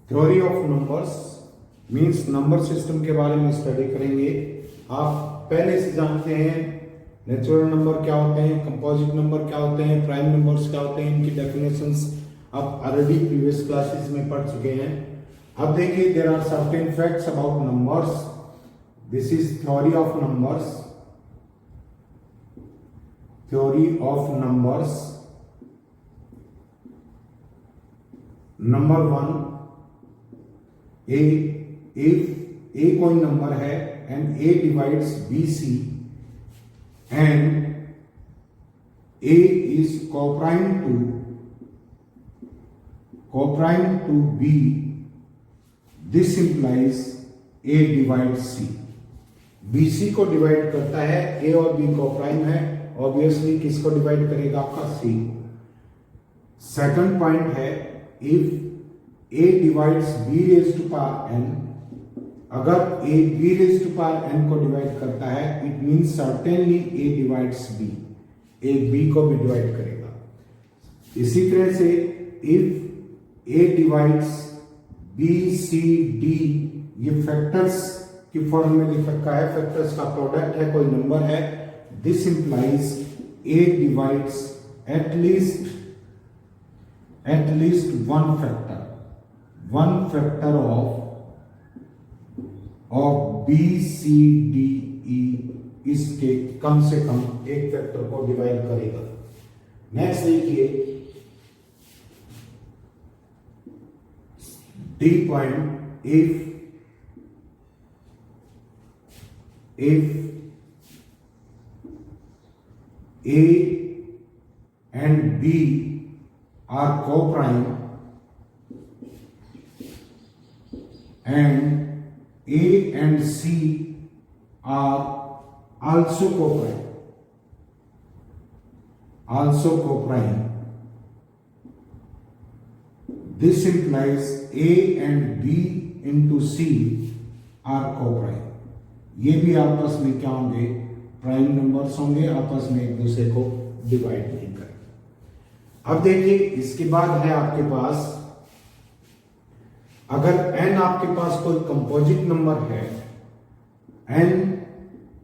Theory of numbers means number system के बारे में स्टडी करेंगे। आप पहले से जानते हैं नेचुरल नंबर क्या होते हैं, कंपोजिट नंबर क्या होते हैं, प्राइम नंबर्स क्या होते हैं, इनकी डेफिनेशंस आप ऑलरेडी प्रीवियस क्लासेस में पढ़ चुके हैं। अब देखिए, there are certain facts about numbers. This is theory of numbers. Theory of numbers number 1, if a कोई नंबर है and a divides bc and a is coprime to b, this implies a divides c। bc को divide करता है, a और b coprime है, obviously किसको divide करेगा? आपका c। सेकंड पॉइंट है, if a divides b raised to power n, अगर a b raised to power n को डिवाइड करता है, it means certainly a divides b, a b को भी डिवाइड करेगा। इसी तरह से if a divides b c d, ये फैक्टर्स की फॉर्म में लिख रखा है, फैक्टर्स का प्रोडक्ट है, कोई नंबर है। This implies a divides at least one factor of b c d e, इसके कम से कम एक फैक्टर को डिवाइड करेगा। नेक्स्ट देखिए, D point, if a and b are coprime and a and c are also coprime, this implies a and b into c are coprime। ये भी आपस में क्या होंगे? प्राइम नंबर्स होंगे, आपस में एक दूसरे को डिवाइड नहीं करेंगे। अब देखिए, इसके बाद है आपके पास, अगर n आपके पास कोई कंपोजिट नंबर है, n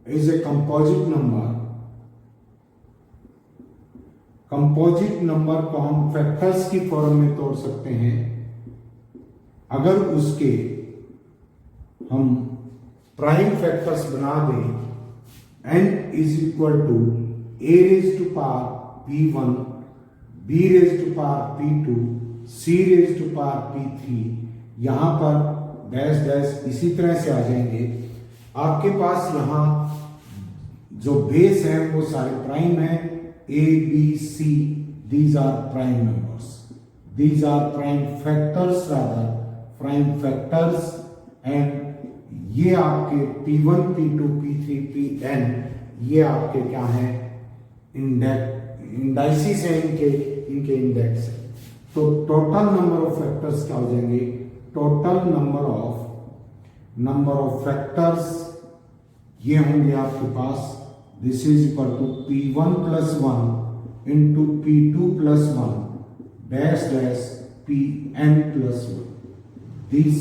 is a composite number, composite number को हम फैक्टर्स की फॉर्म में तोड़ सकते हैं। अगर उसके हम प्राइम फैक्टर्स बना दें, n is equal to a raise to power p1, b raise to power p2, c raise to power p3, यहां पर डैश डैश इसी तरह से आ जाएंगे। आपके पास यहां जो बेस है वो सारे प्राइम है, a b c, these are prime numbers, these are prime factors, rather prime factors. And ये आपके p1 p2 p3 pn, ये आपके क्या है? इंडाइसिस है, इनके इंडेक्स है। तो टोटल नंबर ऑफ फैक्टर्स क्या हो जाएंगे? टोटल नंबर ऑफ फैक्टर्स ये होंगे आपके पास, this is equal to p1 plus 1 into p2 plus 1 dash dash pn plus 1। This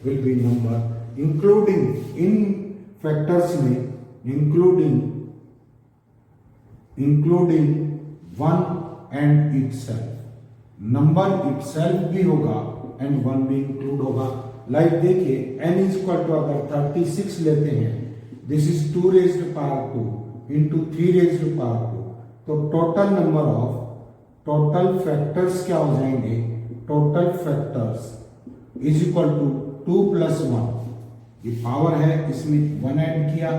will be number including, इन फैक्टर्स में including one and itself, number itself भी होगा एंड वन भी include होगा। लाइक देखिए, n इज इक्वल टू अगर 36 लेते हैं, this is 2 raise to power 2 into 3 raise to power 2, तो टोटल फैक्टर्स क्या हो जाएंगे? Total factors is equal to 2 plus 1, ये पावर है, इसमें 1 ऐड किया,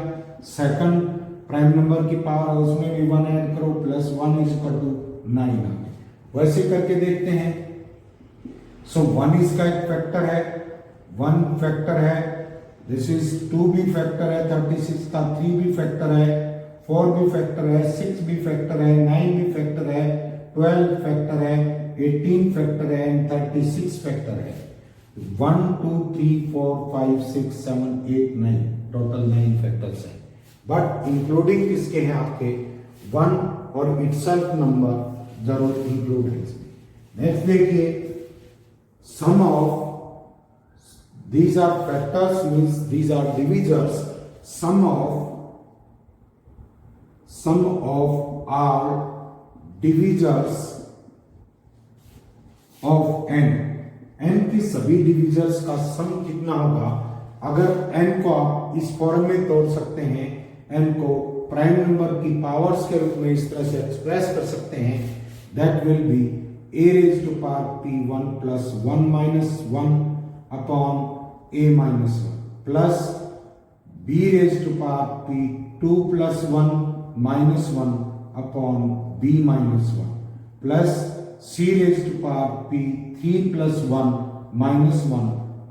सेकंड प्राइम नंबर की पावर है उसमें भी 1 ऐड करो, प्लस 1 इज इक्वल टू 9 आ गए। वैसे करके देखते हैं। सो 1 इसका एक फैक्टर है, 1 फैक्टर है, दिस इज 2 भी फैक्टर है, 36 का 3 भी फैक्टर है, 4 भी फैक्टर है, 6 भी फैक्टर है, 9 भी फैक्टर है, 12 फैक्टर है, 18 फैक्टर है एंड 36 फैक्टर है। 1 2 3 4 5 6 7 8 9, टोटल 9 फैक्टर्स है। बट इंक्लूडिंग किसके हैं? आपके 1 और इटसेल्फ नंबर जरूर इंक्लूड है इसमें। नेक्स्ट देखिए, सम of these are factors means these are divisors. Sum of are divisors of n. n की सभी डिविजर्स का सम कितना होगा? अगर n को आप इस फॉर्म में तोड़ सकते हैं, n को प्राइम नंबर की पावर्स के रूप में इस तरह से एक्सप्रेस कर सकते हैं, that will be a raised to power p1 plus 1 minus 1 upon a minus 1 plus b raised to power p2 plus 1 minus 1 upon b minus 1 plus c raised to power p3 plus 1 minus 1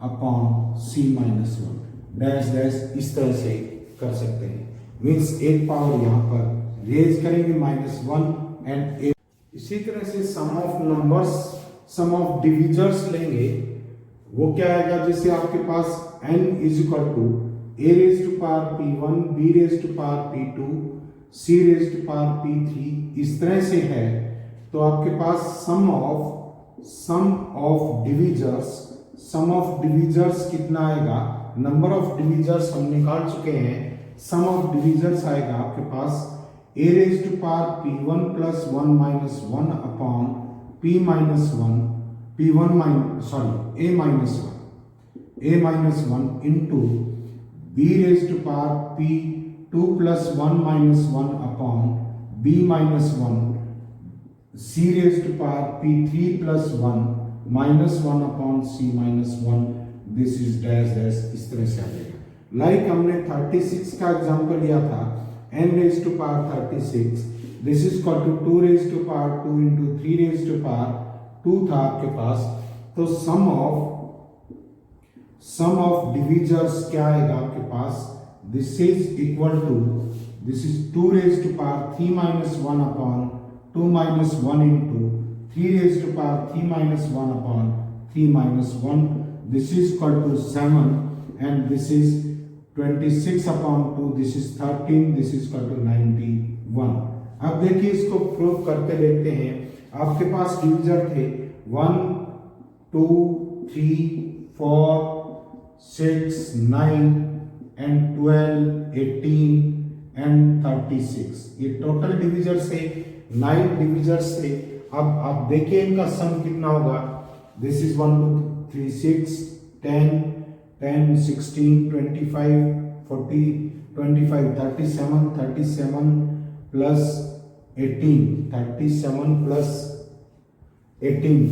upon c minus 1 dash dash इस तरह से कर सकते हैं. Means एक power यहाँ पर raise करेंगे -1 एंड ए. इसी तरह से sum of numbers, sum of divisors लेंगे. वो क्या आएगा? जैसे आपके पास n is equal to a raise to power p1, b raise to power p2, c raise to power p3 इस तरह से है. तो आपके पास सम ऑफ डिविजर्स कितना आएगा? नंबर ऑफ डिविजर्स हम निकाल चुके हैं. सम ऑफ डिविजर्स आएगा आपके पास a raise to power p1 plus 1 minus 1 upon p minus 1 a minus 1 into b raise to power p2 plus 1 minus 1 upon b minus 1 c raise to power p3 plus 1 minus 1 upon c minus 1. This is dash dash इस तरह से आ जाएगा. Like हमने 36 का example लिया था, n raise to power 36, this is equal to 2 raise to power 2 into 3 raise to power 2 था आपके पास. तो सम ऑफ डिविजर्स क्या आएगा आपके पास? This is equal to, this is 2 raise to power 3 minus 1 upon 2 minus 1 into 3 raise to power 3 minus 1 upon 3 minus 1. This is equal to 7 and this is 26 upon 2, this is 13, this is equal to 91. अब देखिए इसको prove करके देखते हैं. आपके पास divisor थे 1, 2, 3, 4, 6, 9 and 12, 18 and 36. ये total divisor से 9 डिविजर्स थे. अब आप देखिए इनका सम कितना होगा? दिस इज 1, 2, 3, 6, 10, 16, 25, 40, 25, 37 प्लस 18, 37 प्लस 18,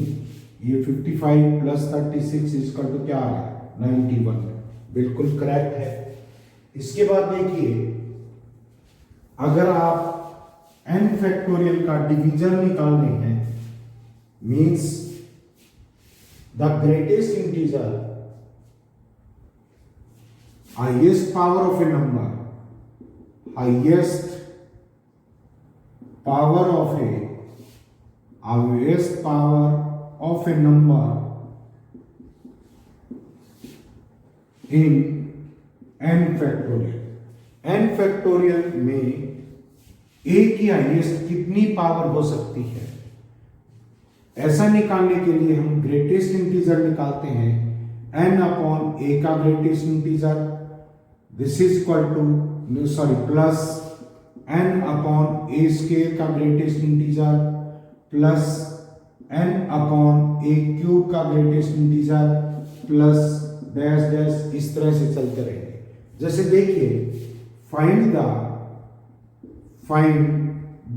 ये 55 प्लस 36 इसका तो क्या आ रहा है? 91. बिल्कुल करेक्ट है. इसके बाद देखिए, अगर आप n फैक्टोरियल का डिवीजर निकालने हैं, means the greatest integer, highest power of a number, highest power of a number in n factorial. n factorial में a की हाईएस्ट कितनी पावर हो सकती है? ऐसा निकालने के लिए हम ग्रेटेस्ट इंटीजर निकालते हैं n अपॉन a का greatest integer. This is equal to plus n upon a square का greatest integer plus n upon a cube का greatest integer plus dash dash इस तरह से चलते रहेंगे. जैसे देखिए, find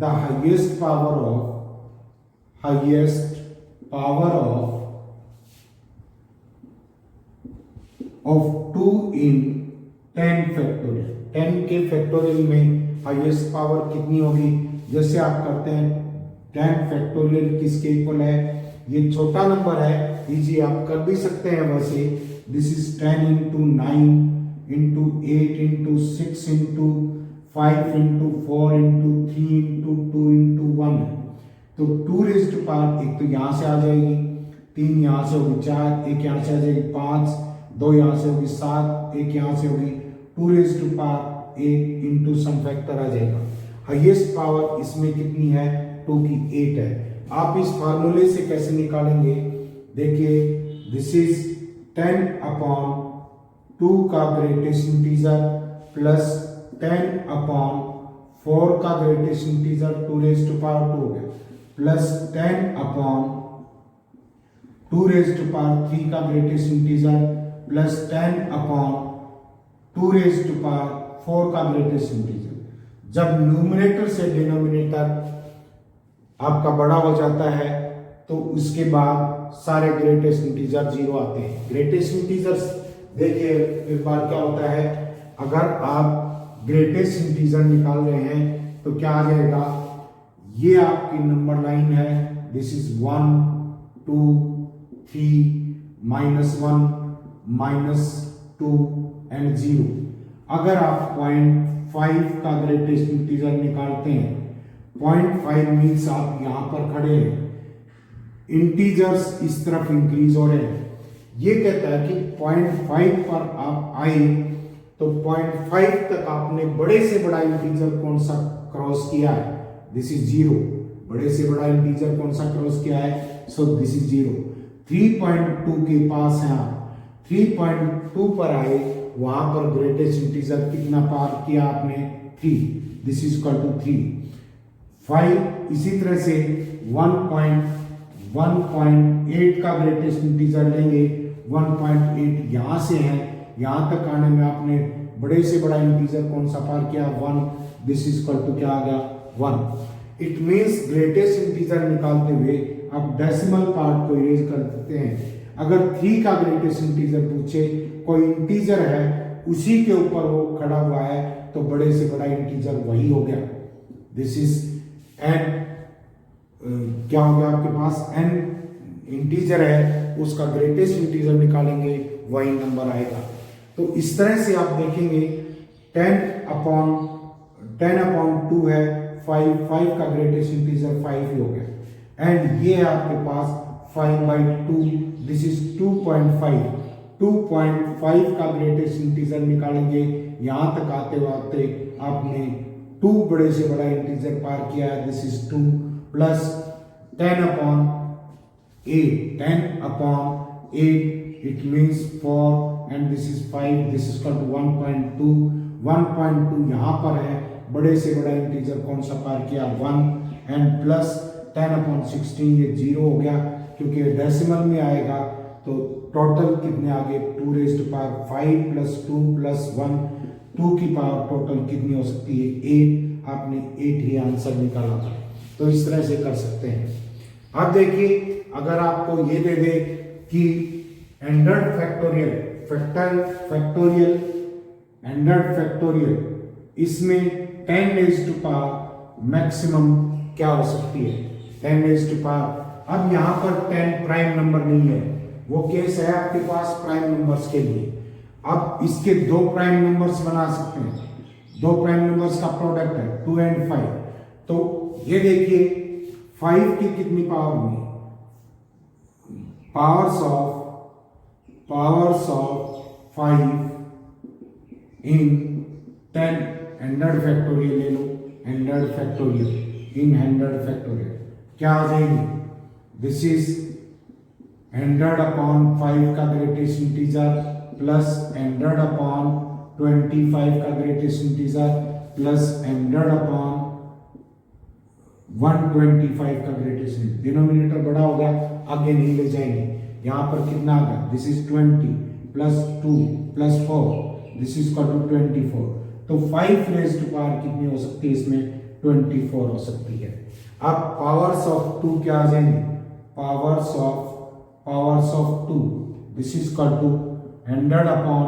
the highest power of 2 in 10 factorial. 10 के फैक्टोरियल में हाईएस्ट पावर कितनी होगी? जैसे आप करते हैं 10 फैक्टोरियल किसके इक्वल है? ये छोटा नंबर है, इजी आप कर भी सकते हैं वैसे. This is 10 into 9 into 8 into 6 into 5 into 4 into 3 into 2 into 1. तो 2 रेज टू पावर, एक तो यहाँ से आ जाएगी, 3 यहाँ से होगी 4, एक यहाँ से आ जाएगी 5, 2 यहाँ से होगी 7, एक यहाँ से होगी 2 raise to power 8 into some factor आ जाएगा. हाईएस्ट पावर इसमें कितनी है? 2 की 8 है. आप इस फार्मूले से कैसे निकालेंगे? देखिए, दिस इज 10 अपॉन 2 का ग्रेटेस्ट इंटीजर प्लस 10 अपॉन 4 का greatest integer 2 raise to power 2 हो गया, plus 10 upon 2 raise to power 3 का greatest integer plus 10 upon 2 raise to power 4 का ग्रेटेस्ट इंटीजर। जब न्यूमरेटर से डिनोमिनेटर आपका बड़ा हो जाता है तो उसके बाद सारे ग्रेटेस्ट इंटीजर 0 आते हैं। ग्रेटेस्ट इंटीजर्स देखिए एक बार क्या होता है, अगर आप ग्रेटेस्ट इंटीजर निकाल रहे हैं तो क्या आ जाएगा, ये आपकी नंबर लाइन है, दिस इज 1 2 3 -1 -2 एंड 0। अगर आप 0.5 का ग्रेटेस्ट इंटीजर निकालते हैं, 0.5 मीन्स आप यहां पर खड़े हैं, इंटीजर्स इस तरफ इंक्रीज हो रहे हैं। ये कहता है कि 0.5 पर आप आए तो 0.5 तक आपने बड़े से बड़ा इंटीजर कौन सा क्रॉस किया है, दिस इज 0। बड़े से बड़ा इंटीजर कौन सा क्रॉस किया है, सो दिस इज 0। 3.2 के पास है आप, 3.2 पर आए, वहां पर ग्रेटेस्ट इंटीजर कितना पार किया आपने, 3, दिस इज इक्वल टू 3। 5 इसी तरह से 1.8 का ग्रेटेस्ट इंटीजर लेंगे, 1.8 यहां से है, यहां तक आने में आपने बड़े से बड़ा इंटीजर कौन सा पार किया, 1, दिस इज इक्वल टू क्या आ गया, 1। इट मींस ग्रेटेस्ट इंटीजर निकालते हुए आप डेसिमल पार्ट को इरेज कर देते हैं। अगर 3 का ग्रेटेस्ट इंटीजर पूछे, कोई इंटीजर है उसी के ऊपर वो खड़ा हुआ है, तो बड़े से बड़ा इंटीजर वही हो गया, दिस इज एन। क्या हो गया आपके पास, एन इंटीजर है, उसका ग्रेटेस्ट इंटीजर निकालेंगे वही नंबर आएगा। तो इस तरह से आप देखेंगे 10 अपॉन 2 है, 5 का ग्रेटेस्ट इंटीजर 5 ही हो गया, एंड ये है आपके पास 5/2, दिस इज 2.5। 2.5 का ग्रेटेस्ट इंटीजर निकालेंगे, यहां तक आते आते आपने 2 बड़े से बड़ा इंटीजर पार किया है, this is 2 plus 10 upon 8 it means 4 and this is 5, this is equal to 1.2 यहाँ पर है, बड़े से बड़ा इंटीजर कौन सा पार किया, 1 एंड प्लस 10 अपॉन 16, ये 0 हो गया क्योंकि डेसिमल में आएगा। तो टोटल कितने आगे, 2 raise to power 5 plus 2 plus 1, 2 की पावर टोटल कितनी हो सकती है, 8। आपने 8 ही आंसर निकाला था। तो इस तरह से कर सकते हैं। अब देखिए अगर आपको ये दे दे कि एंडर्ड फैक्टोरियल इसमें 10 रेज टू पावर मैक्सिमम क्या हो सकती है, 10 रेज टू पावर। अब यहां पर 10 प्राइम नंबर नहीं है, वो केस है आपके पास प्राइम नंबर्स के लिए। अब इसके 2 प्राइम नंबर्स बना सकते हैं, 2 प्राइम नंबर्स का प्रोडक्ट है 2 and 5। तो ये देखिए 5 की कितनी पावर में, पावर्स ऑफ 5 इन 10 100 फैक्टोरियल ले लो, 100 फैक्टोरियल इन 100 फैक्टोरियल क्या आ जाएगी, दिस इज 100 अपॉन 5 का ग्रेटेस्ट इंटीजर प्लस 100 अपॉन 25 का ग्रेटेस्ट इंटीजर प्लस 100 अपॉन 125 का ग्रेटेस्ट इंटीजर। डिनोमिनेटर बड़ा होगा, आगे नहीं ले जाएंगे। यहां पर कितना आ गया, this is 20 plus 2 plus 4, this is equal to 24। तो 5 रेज टू पावर कितनी हो सकती है, इसमें 24 हो सकती है। अब पावर्स ऑफ 2 क्या आ जाएंगे, powers of 2, this is equal to 100 upon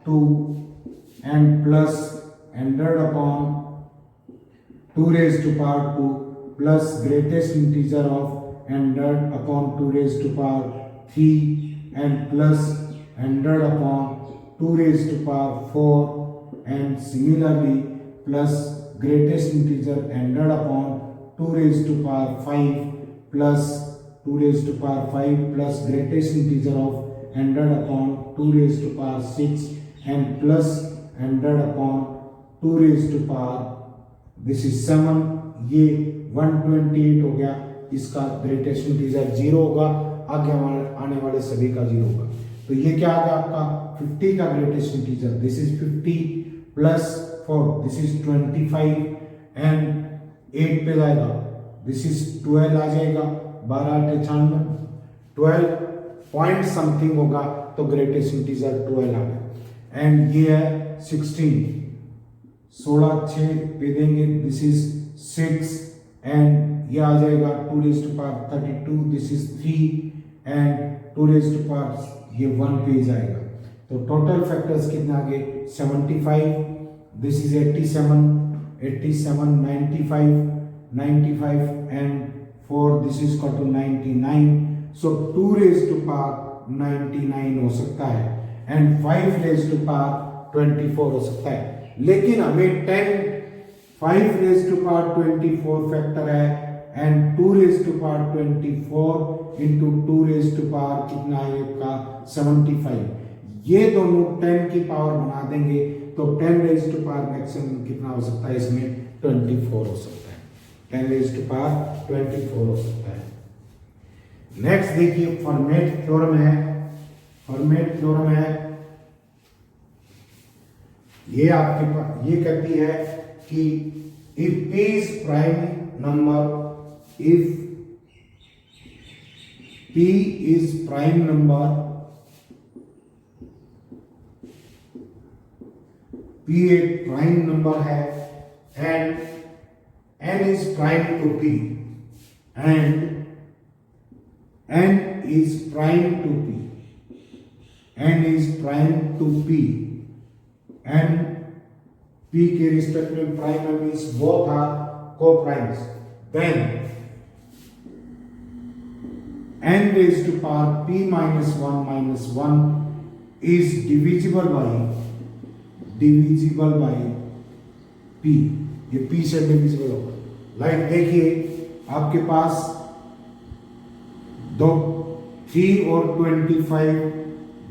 2 and plus 100 upon 2 raise to power 2 plus greatest integer of 100 upon 2 raise to power 3 and plus 100 upon 2 raise to power 4 and similarly plus greatest integer 100 upon 2 raise to power 5 plus 2 raise to power 5 plus greatest integer of 100 upon 2 raise to power 6 and plus 100 upon 2 raise to power this is 7। ये 128 हो गया, इसका greatest integer 0 होगा, आगे आने वाले सभी का 0 होगा। तो ये क्या आ गया आपका 50 का greatest integer, this is 50 plus 4, this is 25 and 8 पे जाएगा, दिस इज 12 आ जाएगा, 12 98 12 पॉइंट समथिंग होगा तो ग्रेटेस्ट इंटीजर 12 आ गया। एंड ये है 16 6 पे देंगे, दिस इज 6 एंड ये आ जाएगा 2 raise to power 32, this is 3 and 2 raise to power ये 1 पे जाएगा। तो टोटल फैक्टर्स कितने आ गए 75, this is 87 95 and 4, this is equal to 99। So 2 raise to power 99 हो सकता है एंड 5 रेज़ टू पावर 24 हो सकता है। लेकिन हमें 5 रेज़ टू पावर 24 फैक्टर है and 2 raise to power 24 into 2 raise to power कितना है आपका 75, ये दोनों 10 की पावर बना देंगे तो 10 रेज़ टू पावर मैक्सिमम कितना हो सकता है इसमें 24 हो सकता है, 10 रेज़ टू पावर 24 हो सकता है। नेक्स्ट देखिए फॉर्मेट थ्योरम है, फॉर्मेट थ्योरम है ये आपके पास ये कहती है कि if p is prime number, if p is prime number, p एक प्राइम नंबर है and n is prime to p and n is prime to p, n is prime to p and p के respect में prime means both are co-primes, then n raised to power p minus 1 is divisible by p, ये p से divisible होगा। Like देखिए आपके पास 3 और 25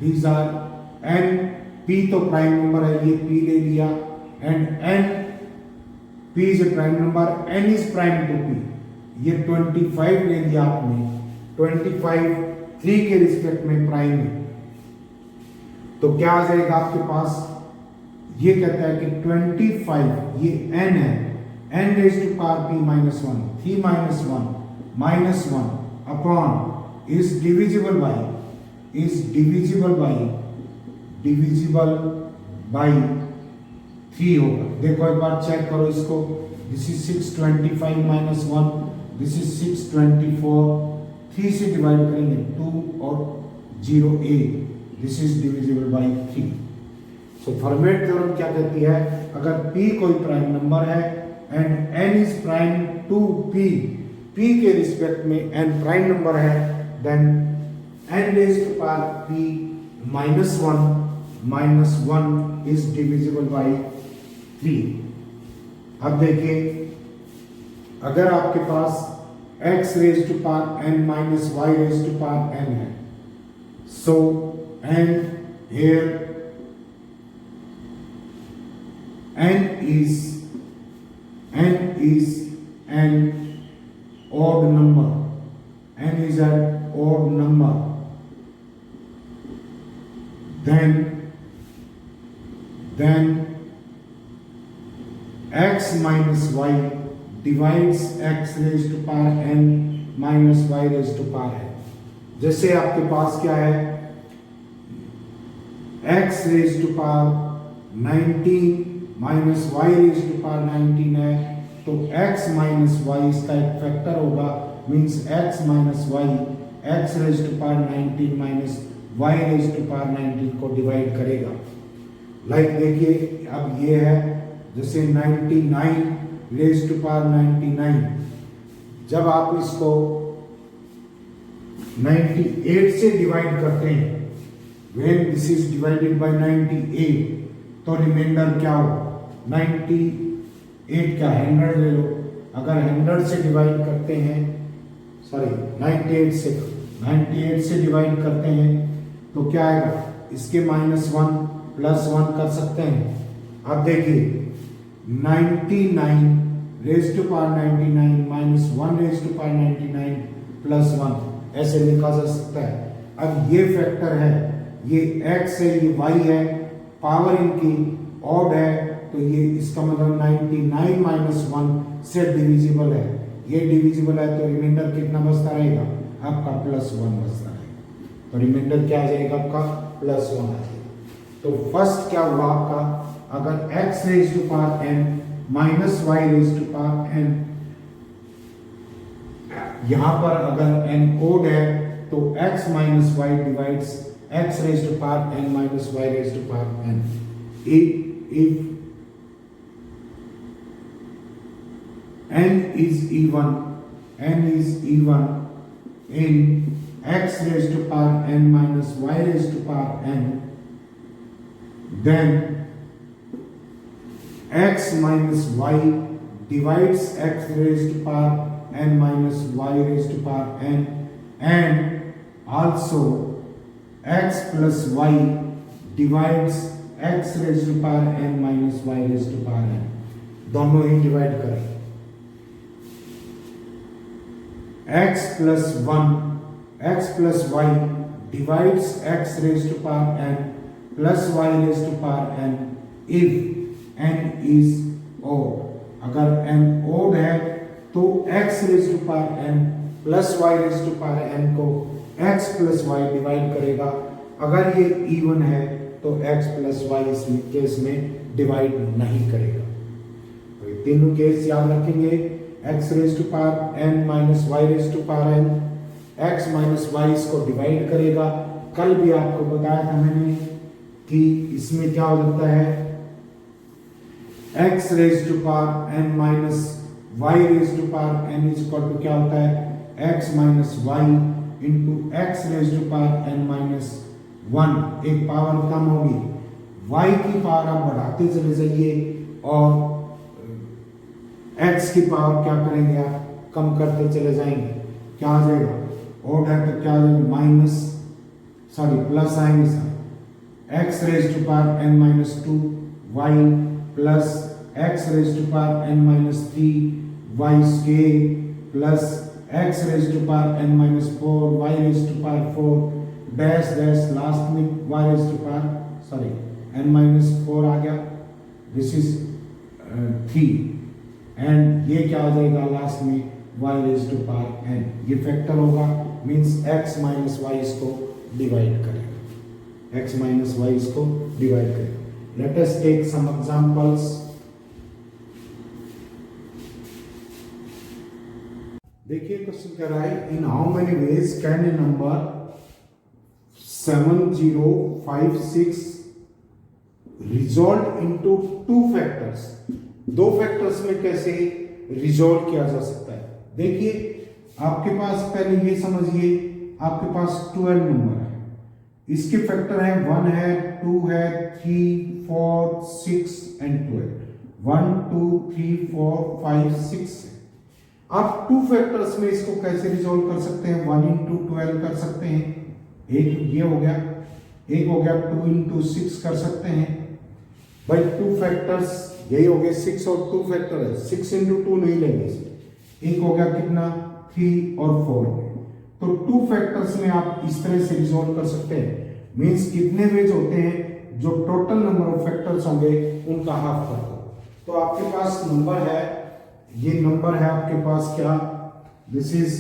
these are n, p तो prime number है, ये p ले लिया and n p is a prime number, n is prime to p, ये 25 ले लिया आपने, 25 3 के रिस्पेक्ट में प्राइम है तो क्या आ जाएगा आपके पास, ये कहता है कि 25 ये n है, n raise to power p minus 1, 3 minus 1 upon is divisible by 3 होगा। देखो एक बार चेक करो इसको, this is 625 minus 1, this is 624, 3 से डिवाइड करेंगे 2 और 0 a, this is divisible by 3। So Fermat theorem क्या कहती है, अगर p कोई प्राइम नंबर है and n is prime to p, p के रिस्पेक्ट में n प्राइम नंबर है, then n raise to power p minus 1 is divisible by 3। अब देखिए अगर आपके पास x raise to power n minus y raise to power n है, सो n here n is an odd number, n is an odd number, then x minus y divides x raised to power n minus y raised to power n। जैसे आपके पास क्या है, x raised to power 19 minus y raised to power 19 है तो x minus y इसका एक factor होगा, means x minus y x raised to power 19 minus y raised to power 19 को डिवाइड करेगा। लाइक देखिए अब ये है जैसे 99 रेज़ टू पावर 99, जब आप इसको 98 से डिवाइड करते हैं, when this is divided by 98 तो रिमाइंडर क्या होगा 98 क्या 100 ले लो, अगर 100 से डिवाइड करते हैं, सॉरी 98 से डिवाइड करते हैं तो क्या आएगा, इसके माइनस 1 प्लस 1 कर सकते हैं। अब देखिए 99 raise to power 99 minus 1 raise to power 99 plus 1 ऐसे लिखा जा सकता है। अब ये फैक्टर है ये x है, ये y है, पावर इनकी ऑड है, तो ये इसका मतलब 99 माइनस 1 से डिविजिबल है। ये डिविजिबल है तो रिमाइंडर कितना बचता रहेगा आपका +1 बचता रहेगा। तो रिमाइंडर क्या आ जाएगा आपका +1 आ जाएगा। तो फर्स्ट क्या हुआ आपका, अगर x raise to power n minus y raise to power n, यहां पर अगर n ओड है तो x minus y divides x raise to power n minus y raise to power n। if n is even in x raised to power n minus y raised to power n, then x minus y divides x raised to power n minus y raised to power n, and also x plus y divides x raised to power n minus y raised to power n। दोनों ही divide करें। x plus 1 x plus y divides x raised to power n plus y raised to power n if n is odd। अगर n odd है तो x raised to power n plus y raised to power n को x plus y divide करेगा। अगर ये even है तो x plus y इस केस में डिवाइड नहीं करेगा। तो ये तीनों केस याद रखेंगे। x raise to power n minus y raise to power n, x minus y इसको डिवाइड करेगा। कल भी आपको बताया था मैंने कि इसमें क्या हो जाता है, x raise to power n minus y raise to power n is equal to क्या होता है x minus y into x raise to power n minus 1। एक पावर कम होगी, y की पावर आप बढ़ाते चले जाइए और x की पावर क्या करेंगे आप कम करते चले जाएंगे। क्या आ जाएगा, ओड है तो क्या आ जाएगा माइनस प्लस आएंगे sir, x raise to power n minus 2 y plus x raise to power n minus 3 y square plus x raise to power n minus 4 y raise to power 4 dash dash last में y raise to power n minus 4 आ गया, this is 3 and ये क्या हो जाएगा last में y raise to power n। ये factor होगा, मींस x माइनस y इसको डिवाइड करेगा, x माइनस y इसको डिवाइड करेगा। Let us take some examples. देखिए क्वेश्चन कह रहा है, in how many ways can a number 7056 resolve into two factors. दो फैक्टर्स में कैसे रिजॉल्व किया जा सकता है। देखिए आपके पास पहले ये समझिए, आपके पास 12 नंबर है, इसके फैक्टर है 1 है 2 है 3 4 6 एंड 12। 1 2 3 4 5 6 है। आप टू फैक्टर्स में इसको कैसे रिजॉल्व कर सकते हैं, 1 इंटू 12 कर सकते हैं, एक ये हो गया, एक हो गया 2 इंटू 6 कर सकते हैं। भाई टू फैक्टर्स यही हो गए 6 और 2 फैक्टर है, 6 इंटू 2 नहीं लेंगे इसमें, एक हो गया कितना 3 और 4 में। तो टू फैक्टर्स में आप इस तरह से रिजॉल्व कर सकते हैं, मींस कितने वेज होते हैं जो टोटल नंबर ऑफ फैक्टर्स होंगे उनका हाफ कर दो। तो आपके पास नंबर है, ये नंबर है आपके पास क्या, दिस इज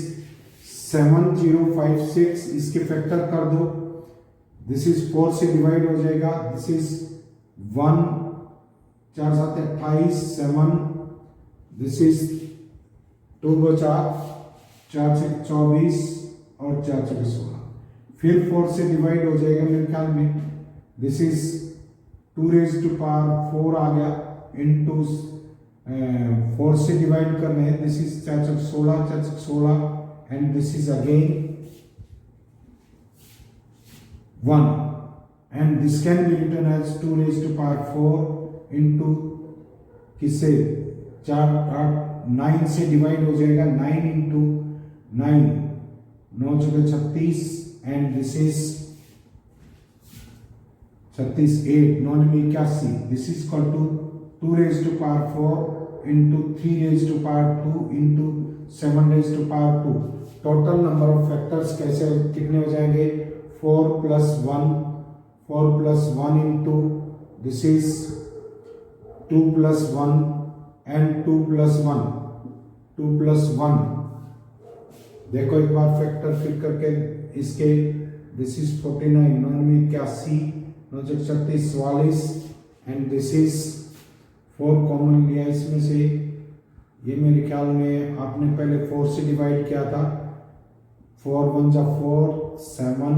7056, इसके फैक्टर कर दो, दिस इज 4 से डिवाइड हो जाएगा, दिस इज 1 4 7 28 7, दिस इज 2 2 4 4 6 24 और 4 6 16, फिर 4 से डिवाइड हो जाएगा मेरे ख्याल में, this is 2 raise to power 4 आ गया इनटू 4 से डिवाइड करना है, this is 4 6 16 4 6 16 and this is again 1 and this can be written as 2 raised to power 4 into किससे 4 8 9 से डिवाइड हो जाएगा, 9 इंटू 9 9 चौके 36 एंड दिस इज 36 8 9 में 81, this is equal to 2 raise to power 4 into 3 raise to power 2 into 7 raise to power 2। Total number of factors कैसे कितने हो जाएंगे 4 plus 1 4 plus 1 into this is 2 plus 1 and 2 plus 1, 2 plus 1. देखो एक बार factor फिर करके इसके, this is 49, 81, 36, 44 and this is 4 common लिया इसमें से। ये मेरे ख्याल में आपने पहले 4 से डिवाइड किया था। 4 1 जा 4, 7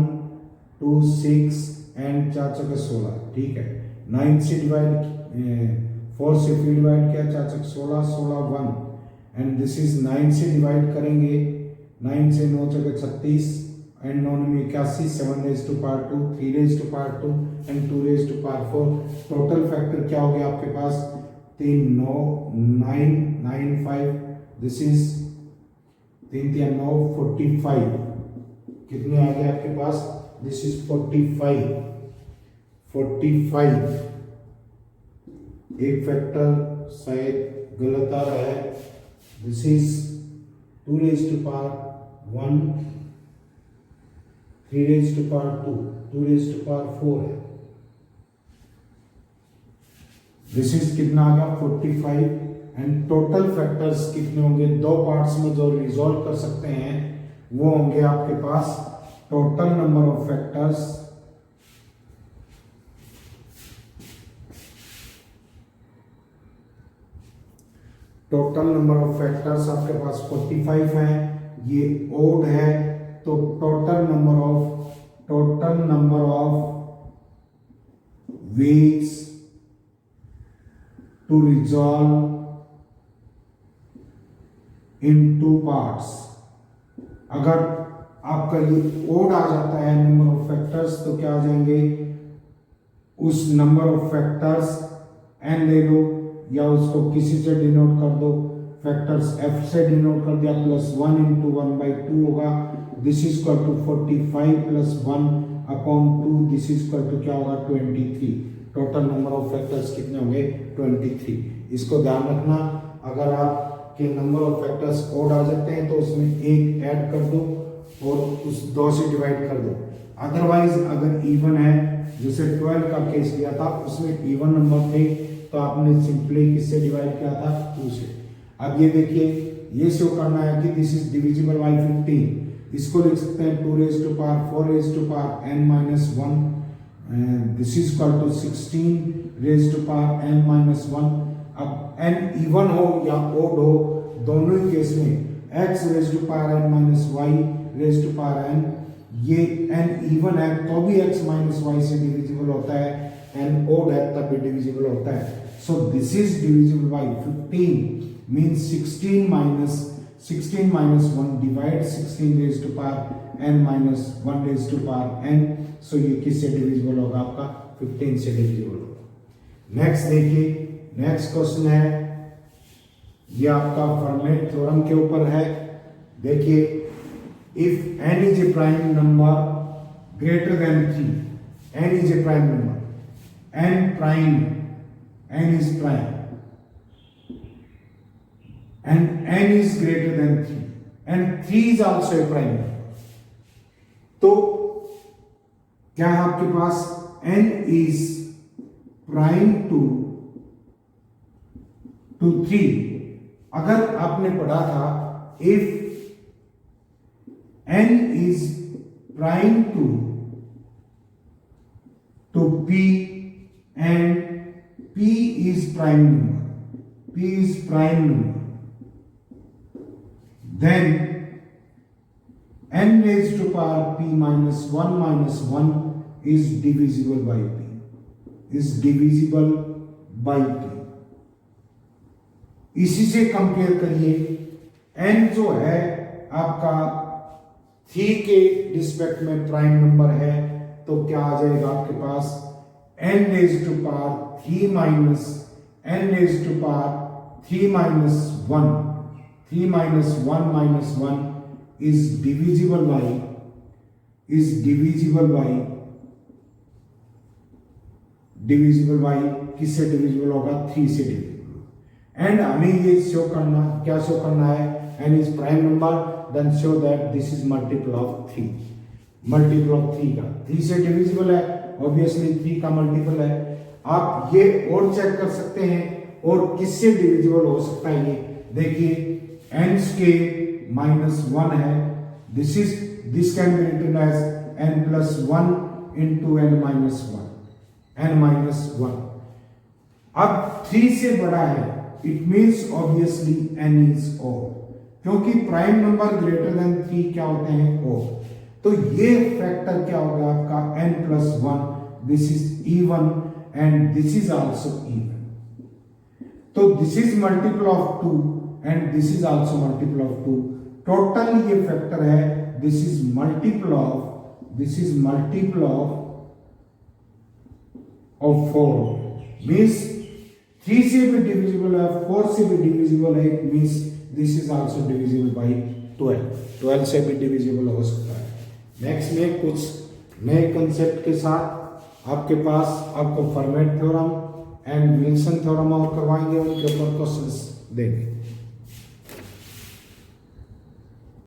2 6 एंड 4 चौके 16, ठीक है। 9 से डिवाइड 4 से फिर डिवाइड किया, 4 चौके 16, 16 1 एंड दिस इज 9 से डिवाइड करेंगे, 9 से 9 चौके 36 एंड 9 में 81, 7 raise to power 2, 3 raise to power 2 and 2 raise to power 4। Total factor क्या हो गया आपके पास? 3 9 9 9 5, दिस इज 3 3 9 45। कितने आ गए आपके पास? This is 45 45। एक फैक्टर शायद गलत आ रहा है। This is 2 raise to power 1, 3 raise to power 2, 2 raise to power 4 है। दिस इज कितना आ गया? 45। एंड टोटल फैक्टर्स कितने होंगे? दो पार्ट्स में जो रिजॉल्व कर सकते हैं वो होंगे आपके पास total number of factors, total number of factors आपके पास 45 है। ये ओड है, तो total number of ways to resolve in 2 parts. अगर आपका ये ओड आ जाता है नंबर ऑफ फैक्टर्स, तो क्या आ जाएंगे? उस नंबर ऑफ फैक्टर्स एन ले लो या उसको किसी से डिनोट कर दो, फैक्टर्स एफ से डिनोट कर दिया, प्लस 1 इंटू 1/2 होगा। This is equal to 45 plus 1 upon 2, this is equal to क्या होगा? 23। टोटल नंबर ऑफ फैक्टर्स कितने होंगे? 23। इसको ध्यान रखना, अगर आपके नंबर ऑफ फैक्टर्स ओड आ जाते हैं तो उसमें एक ऐड कर दो और उस 2 से डिवाइड कर दो। अदरवाइज अगर इवन है, जैसे 12 का केस लिया था उसमें इवन नंबर थे तो आपने सिंपली किससे डिवाइड किया था? 2 से। अब ये देखिए, ये शो करना है कि दिस इज डिविजिबल बाय 15। इसको लिख सकते हैं 2 raise to power 4 raise to power n-1, this is equal to 16 raise to power n-1। अब n इवन हो या ओड हो, दोनों ही केस में x raise to power n-y raise to power n, ये n इवन है तो भी x माइनस y से डिविजिबल होता है, n ओड है तब भी डिविजिबल होता है। So this is divisible by 15 means 16 minus 1 divide 16 raised to power n minus 1 raised to power n। सो ये किससे डिविजिबल होगा? आपका 15 से डिविजिबल होगा। नेक्स्ट देखिए, नेक्स्ट क्वेश्चन है, ये आपका फर्मेट थ्योरम के ऊपर है। देखिए, if n is a prime number greater than 3, n is a prime number, n is prime and n is greater than 3 and 3 is also a prime number, तो क्या है आपके पास? n is prime to 3। अगर आपने पढ़ा था if n is prime to p and p is prime number, then n raised to power p minus 1 is divisible by p, इसी से कंपेयर करिए। n जो है आपका 3 के रिस्पेक्ट में प्राइम नंबर है, तो क्या आ जाएगा आपके पास? n raised to power 3 minus n raised to power 3 minus 1, 3 minus 1 minus 1 is divisible by किससे डिविजिबल होगा? 3 से डिविजिबल। एंड हमें ये शो करना, क्या शो करना है? n is prime number, then show that this is multiple of 3 का 3 से डिविजिबल है ऑब्वियसली 3 का मल्टीपल है। आप ये और चेक कर सकते हैं और किससे डिविजिबल हो सकता है ये देखिए, n स्क्वायर माइनस 1 है, this can be written as n plus 1 into n minus 1। अब 3 से बड़ा है, it means obviously n is odd, क्योंकि प्राइम नंबर ग्रेटर देन 3 क्या होते हैं, ऑड। तो ये फैक्टर क्या होगा आपका n plus 1, this is even and this is also even. तो this is multiple of 2 and this is also multiple of 2। Total ये फैक्टर है, this is multiple of 4, means 3 से भी डिविजिबल है, 4 से भी डिविजिबल है, it means this is also divisible by 12 से भी डिविजिबल हो सकता है। नेक्स्ट में कुछ नए कंसेप्ट के साथ आपके पास आपको format theorem and Wilson theorem और करवाएंगे, उनके ऊपर क्वेश्चंस देंगे।